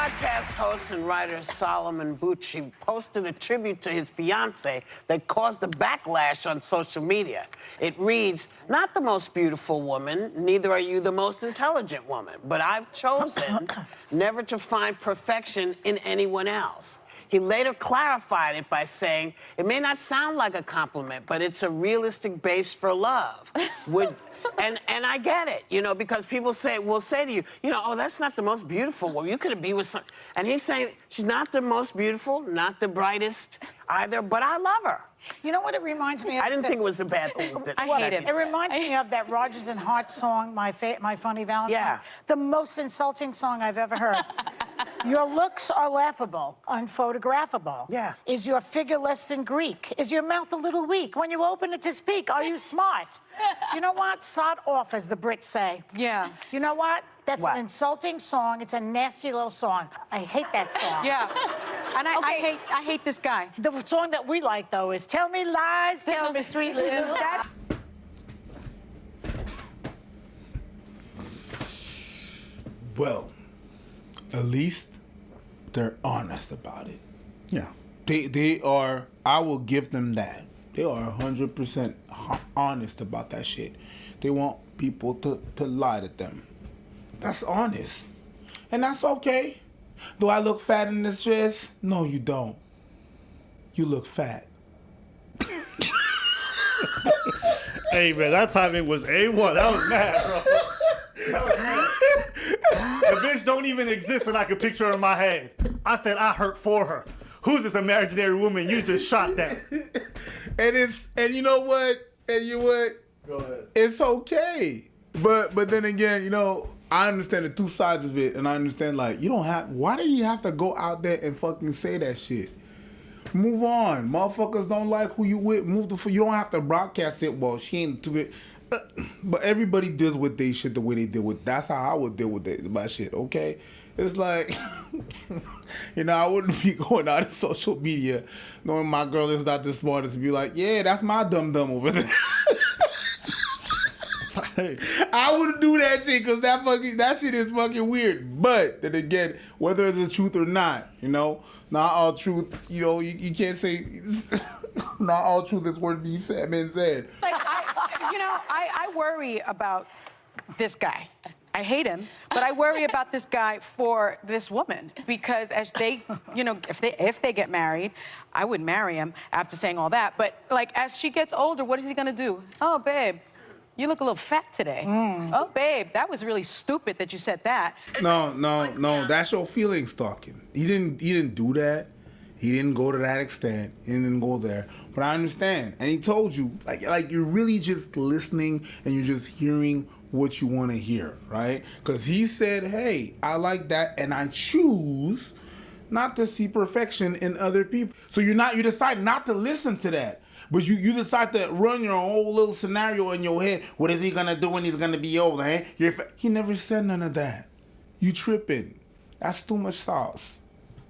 Podcast host and writer Solomon Bucci posted a tribute to his fiancée that caused a backlash on social media. It reads, "Not the most beautiful woman, neither are you the most intelligent woman, but I've chosen never to find perfection in anyone else." He later clarified it by saying, "It may not sound like a compliment, but it's a realistic base for love." And I get it, you know, because people will say to you, you know, oh, that's not the most beautiful woman. You could be with some, and he's saying she's not the most beautiful, not the brightest either, but I love her. You know what it reminds me of? I didn't think it was a bad thing. I hate it. It reminds me of that Rodgers and Hart song, My Funny Valentine. Yeah. The most insulting song I've ever heard. Your looks are laughable, unphotographable. Yeah. Is your figure less than Greek? Is your mouth a little weak? When you open it to speak, are you smart? You know what? Sod off, as the Brits say. Yeah. You know what? That's What? an insulting song. It's a nasty little song. I hate that song. Yeah. And I hate this guy. The song that we like, though, is Tell Me Lies, Tell Me Sweet Little. That Well, at least they're honest about it. Yeah. They are, I will give them that. They are 100% honest about that shit. They want people to lie to them. That's honest. And that's okay. Do I look fat in this dress? No, you don't. You look fat. Hey, man, that timing was A1. That was mad, bro. That was mad. The bitch don't even exist and I can picture her in my head. I said I hurt for her. Who's this imaginary woman you just shot that? And you know what? Go ahead. It's okay. But then again, you know, I understand the two sides of it, and I understand, like, why do you have to go out there and fucking say that shit? Move on. Motherfuckers don't like who you with. You don't have to broadcast it. Well, she ain't too it. But everybody deals with their shit the way they deal with. That's how I would deal with my shit, okay? It's like, you know, I wouldn't be going out on social media knowing my girl is not the smartest to be like, yeah, that's my dum-dum over there. I wouldn't do that shit because that shit is fucking weird. But then again, whether it's the truth or not, you know, not all truth, you know, you can't say not all truth is worth being said. Like, I worry about this guy. I hate him, but I worry about this guy for this woman because as they, you know, if they get married, I would marry him after saying all that. But like as she gets older, what is he gonna do? Oh, babe, you look a little fat today. Oh, babe, that was really stupid that you said that. No, that's your feelings talking. He didn't do that. He didn't go to that extent. He didn't go there. But I understand. And he told you, like you're really just listening and you're just hearing what you want to hear, right? Because he said, hey, I like that and I choose not to see perfection in other people. So you decide not to listen to that. But you decide to run your whole little scenario in your head. What is he going to do when he's going to be older, eh? He never said none of that. You tripping. That's too much sauce.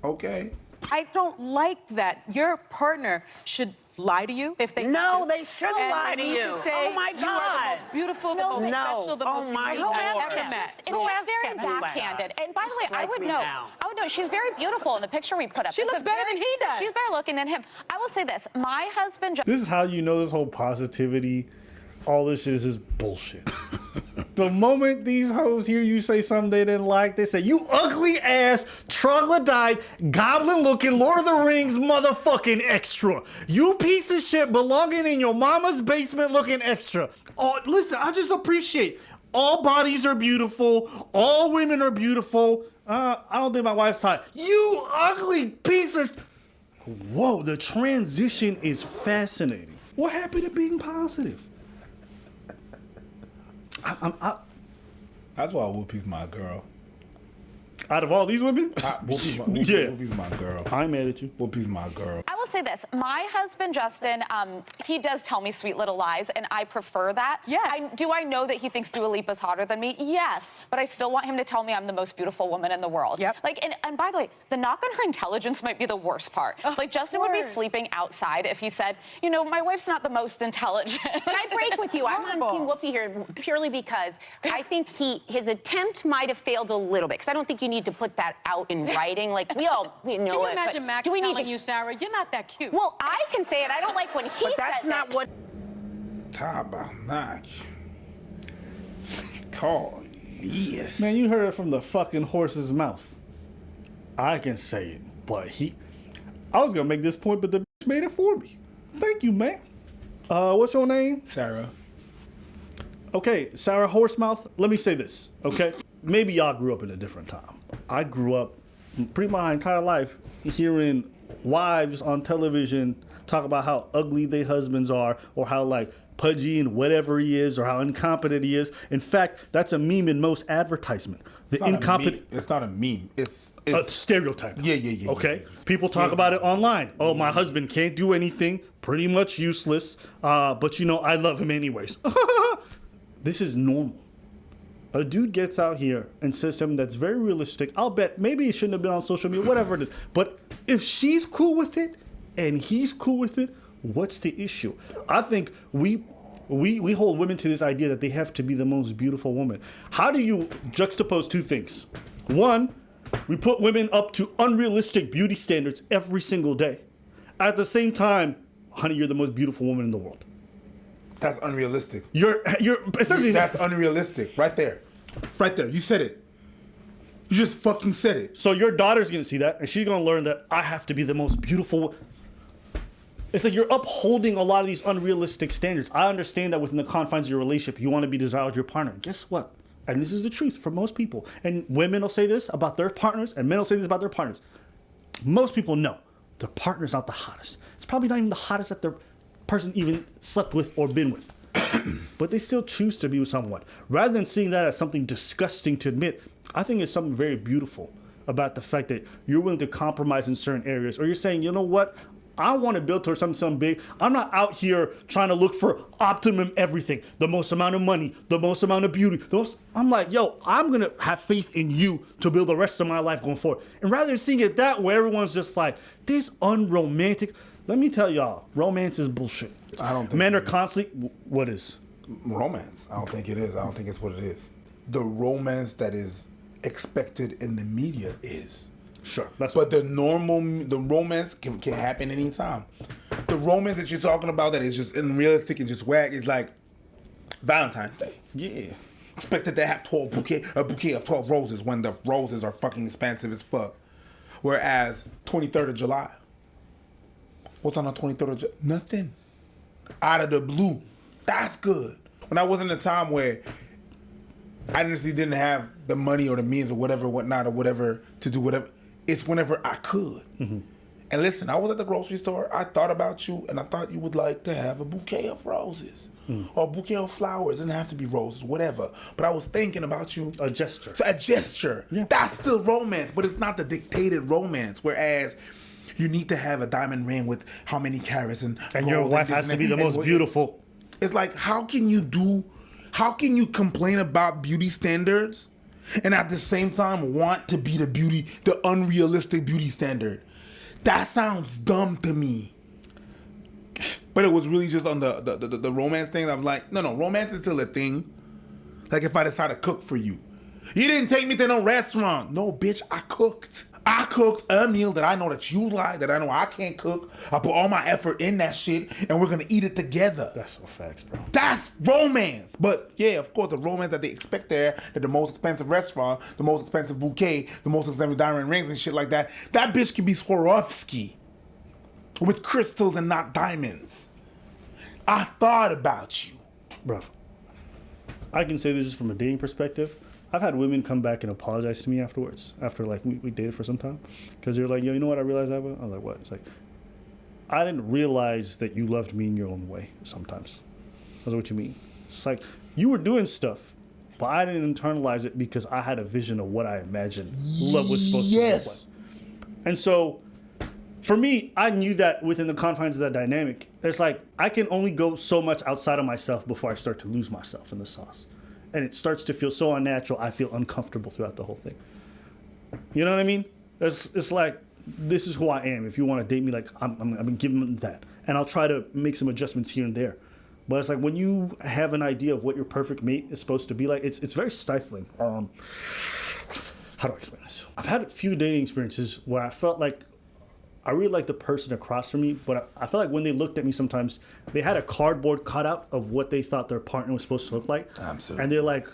Okay? I don't like that. Your partner should lie to you if they No, do. they shouldn't And lie to need you. To say Oh, my you are the God. most beautiful, the most No. special, the most my unique I've Lord. ever met. And she's very backhanded. And by the way, I would know. She's very beautiful in the picture we put up. She looks better than he does. She's better looking than him. I will say this. My husband... This is how you know this whole positivity, all this shit is just bullshit. The moment these hoes hear you say something they didn't like, they say, you ugly ass, troglodyte, goblin looking Lord of the Rings motherfucking extra. You piece of shit belonging in your mama's basement looking extra. Oh, listen, I just appreciate all bodies are beautiful. All women are beautiful. I don't think my wife's tired. You ugly piece of... Whoa, the transition is fascinating. What happened to being positive? That's why Whoopi's my girl. Out of all these women? Whoopi's my girl. I'm mad at you. Whoopi's my girl. I will say this. My husband, Justin, he does tell me sweet little lies, and I prefer that. Yes. Do I know that he thinks Dua Lipa's hotter than me? Yes. But I still want him to tell me I'm the most beautiful woman in the world. Yep. Like, and by the way, the knock on her intelligence might be the worst part. Like, Justin would be sleeping outside if he said, you know, my wife's not the most intelligent. But I break with you. I'm on horrible. Team Whoopi here purely because I think his attempt might have failed a little bit. Because I don't think you need to put that out in writing. Like we know Can it. you but imagine Max do we need telling to? You, Sarah, you're not that cute. Well, I can say it. I don't like when he But that's says not it. what. Tabarnak. Call. Yes. Man, you heard it from the fucking horse's mouth. I can say it, but I was gonna make this point, but the bitch made it for me. Thank you, man. What's your name? Sarah. Okay, Sarah Horsemouth, let me say this, okay? Maybe y'all grew up in a different time. I grew up pretty my entire life hearing wives on television talk about how ugly their husbands are or how like pudgy and whatever he is or how incompetent he is. In fact, that's a meme in most advertisement. The incompetent. It's not a meme. It's A stereotype. Yeah. Okay? People talk about it online. Oh, my husband can't do anything, pretty much useless, but you know, I love him anyways. This is normal. A dude gets out here and says something that's very realistic. I'll bet maybe it shouldn't have been on social media, whatever it is. But if she's cool with it and he's cool with it, what's the issue? I think we hold women to this idea that they have to be the most beautiful woman. How do you juxtapose two things? One, we put women up to unrealistic beauty standards every single day. At the same time, honey, you're the most beautiful woman in the world. That's unrealistic. You're essentially That's unrealistic. Right there. Right there. You said it. You just fucking said it. So your daughter's gonna see that, and she's gonna learn that I have to be the most beautiful. It's like you're upholding a lot of these unrealistic standards. I understand that within the confines of your relationship, you want to be desired with your partner. Guess what? And this is the truth for most people. And women will say this about their partners, and men will say this about their partners. Most people know their partner's not the hottest. It's probably not even the hottest that their person even slept with or been with. But they still choose to be with someone. Rather than seeing that as something disgusting to admit, I think it's something very beautiful about the fact that you're willing to compromise in certain areas. Or you're saying, you know what? I want to build towards something big. I'm not out here trying to look for optimum everything. The most amount of money, the most amount of beauty. I'm like, yo, I'm going to have faith in you to build the rest of my life going forward. And rather than seeing it that way, everyone's just like, this unromantic. Let me tell y'all, romance is bullshit. I don't think Men are it is. constantly, what is? Romance. I don't think it is. I don't think it's what it is. The romance that is expected in the media is. Sure. That's But the romance can happen anytime. The romance that you're talking about that is just unrealistic and just whack is like Valentine's Day. yeah. Expected to have a bouquet of 12 roses when the roses are fucking expensive as fuck. Whereas 23rd of July. What's on the 23rd of July? Nothing. Out of the blue. That's good. When I was in a time where I honestly didn't have the money or the means or whatever, whatnot, or whatever to do whatever. It's whenever I could. Mm-hmm. And listen, I was at the grocery store. I thought about you, and I thought you would like to have a bouquet of roses. Or a bouquet of flowers. It doesn't have to be roses, whatever. But I was thinking about you. A gesture. So a gesture. Yeah. That's still romance, but it's not the dictated romance. Whereas you need to have a diamond ring with how many carats and your gold wife this has to and be that. the most And beautiful. It's like, how can you complain about beauty standards and at the same time want to be the unrealistic beauty standard? That sounds dumb to me. But it was really just on the romance thing. I'm like, no, romance is still a thing. Like if I decide to cook for you. You didn't take me to no restaurant. No, bitch, I cooked. I cooked a meal that I know that you like, that I know I can't cook. I put all my effort in that shit, and we're gonna eat it together. That's so facts, bro. That's romance. But yeah, of course, the romance that they expect there, that the most expensive restaurant, the most expensive bouquet, the most expensive diamond rings and shit like that, that bitch can be Swarovski with crystals and not diamonds. I thought about you. Bro, I can say this just from a dating perspective. I've had women come back and apologize to me afterwards, after like we dated for some time, because they're like, yo, you know what I realized, Ava? I was like, what? It's like, I didn't realize that you loved me in your own way sometimes. That's what you mean. It's like, you were doing stuff, but I didn't internalize it because I had a vision of what I imagined love was supposed to look like. And so, for me, I knew that within the confines of that dynamic, it's like I can only go so much outside of myself before I start to lose myself in the sauce. And it starts to feel so unnatural, I feel uncomfortable throughout the whole thing. You know what I mean? It's like, this is who I am. If you want to date me, like, I'm going to give them that. And I'll try to make some adjustments here and there. But it's like when you have an idea of what your perfect mate is supposed to be like, it's very stifling. How do I explain this? I've had a few dating experiences where I felt like I really liked the person across from me, but I felt like when they looked at me sometimes, they had a cardboard cutout of what they thought their partner was supposed to look like. Absolutely. And they're like,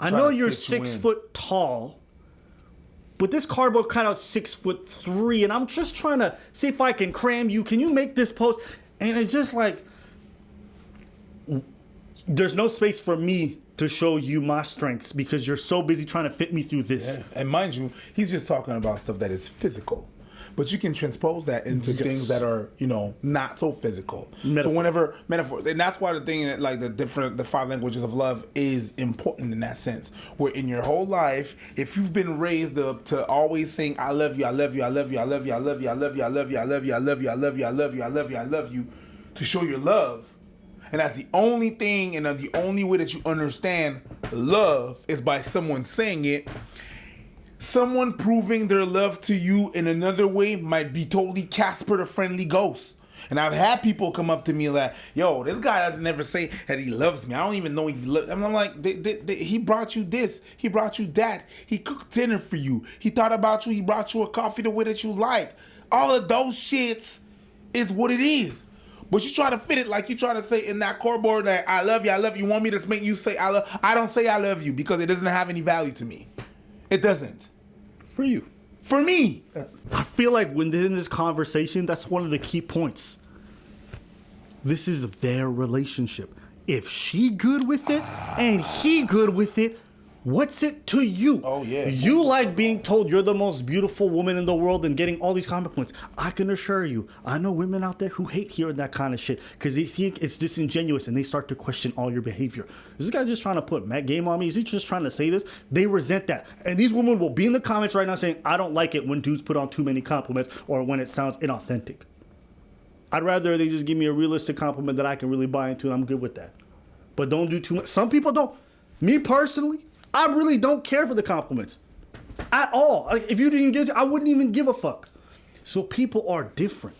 I Trying know to you're fit you 6 in. foot tall, but this cardboard cutout's 6'3", and I'm just trying to see if I can cram you. Can you make this post? And it's just like, there's no space for me to show you my strengths because you're so busy trying to fit me through this. Yeah. And mind you, he's just talking about stuff that is physical. But you can transpose that into things that are, not so physical. So whenever metaphors, and that's why the thing that like the 5 languages of love is important in that sense. Where in your whole life, if you've been raised up to always saying I love you, I love you, I love you, I love you, I love you, I love you, I love you, I love you, I love you, I love you, I love you, I love you, I love you, to show your love. And that's the only thing and the only way that you understand love is by someone saying it. Someone proving their love to you in another way might be totally Casper the Friendly Ghost. And I've had people come up to me like, yo, this guy doesn't ever say that he loves me. I don't even know he loves me. I'm like, he brought you this. He brought you that. He cooked dinner for you. He thought about you. He brought you a coffee the way that you like. All of those shits is what it is. But you try to fit it like you try to say in that cardboard that I love you, I love you. You want me to make you say I love. I don't say I love you because it doesn't have any value to me. It doesn't. For you. For me. I feel like when they're in this conversation, that's one of the key points. This is their relationship. If she good with it and he good with it, what's it to you? Oh, yeah. You like being told you're the most beautiful woman in the world and getting all these compliments. I can assure you, I know women out there who hate hearing that kind of shit because they think it's disingenuous and they start to question all your behavior. Is this guy just trying to put Matt game on me? Is he just trying to say this? They resent that. And these women will be in the comments right now saying, I don't like it when dudes put on too many compliments or when it sounds inauthentic. I'd rather they just give me a realistic compliment that I can really buy into and I'm good with that. But don't do too much. Some people don't. Me personally, I really don't care for the compliments at all. Like, if you didn't get, I wouldn't even give a fuck. So people are different.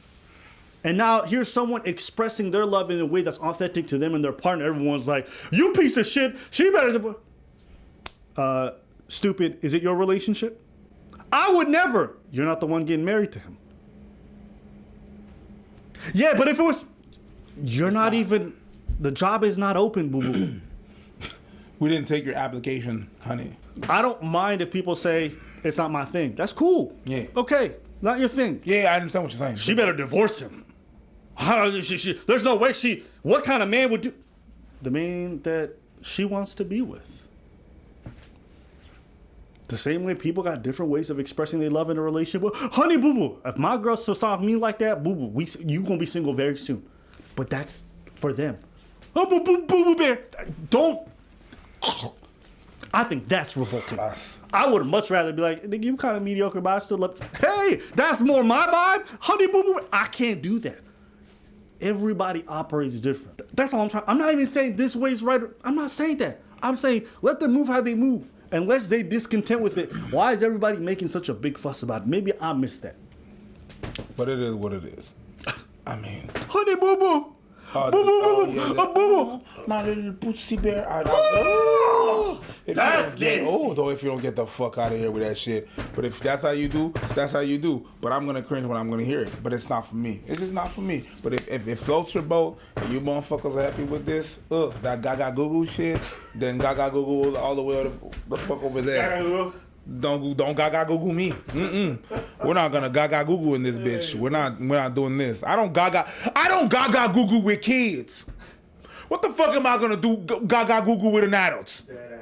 And now here's someone expressing their love in a way that's authentic to them and their partner. Everyone's like, you piece of shit. She better. Stupid. Is it your relationship? I would never. You're not the one getting married to him. Yeah, but if it was, you're not even, the job is not open, boo-boo. We didn't take your application, honey. I don't mind if people say it's not my thing. That's cool. Yeah. Okay, not your thing. Yeah, I understand what you're saying. She better divorce him. There's no way what kind of man would do? The man that she wants to be with. The same way people got different ways of expressing their love in a relationship. Well, honey, boo-boo, if my girl saw me like that, boo-boo, you gonna be single very soon. But that's for them. Oh, boo-boo, bear. Don't. I think that's revolting. I would much rather be like, nigga, you kind of mediocre, but I still love. Hey, that's more my vibe. Honey, boo-boo. I can't do that. Everybody operates different. That's all I'm trying. I'm not even saying this way's right. I'm not saying that. I'm saying let them move how they move. Unless they discontent with it, why is everybody making such a big fuss about it? Maybe I missed that. But it is what it is. I mean. Honey, boo-boo. Boo-boo. My little pussy bear. That's gay. Oh, though, if you don't get the fuck out of here with that shit. But if that's how you do, that's how you do. But I'm gonna cringe when I'm gonna hear it. But it's not for me. It's just not for me. But if it floats your boat and you motherfuckers are happy with this, that gaga goo goo shit, then gaga goo goo all the way the fuck over there. Don't gaga goo goo me. We're not gonna gaga goo goo in this bitch. We're not doing this. I don't gaga goo goo with kids. What the fuck am I gonna do gaga goo goo with an adult? Dead ass.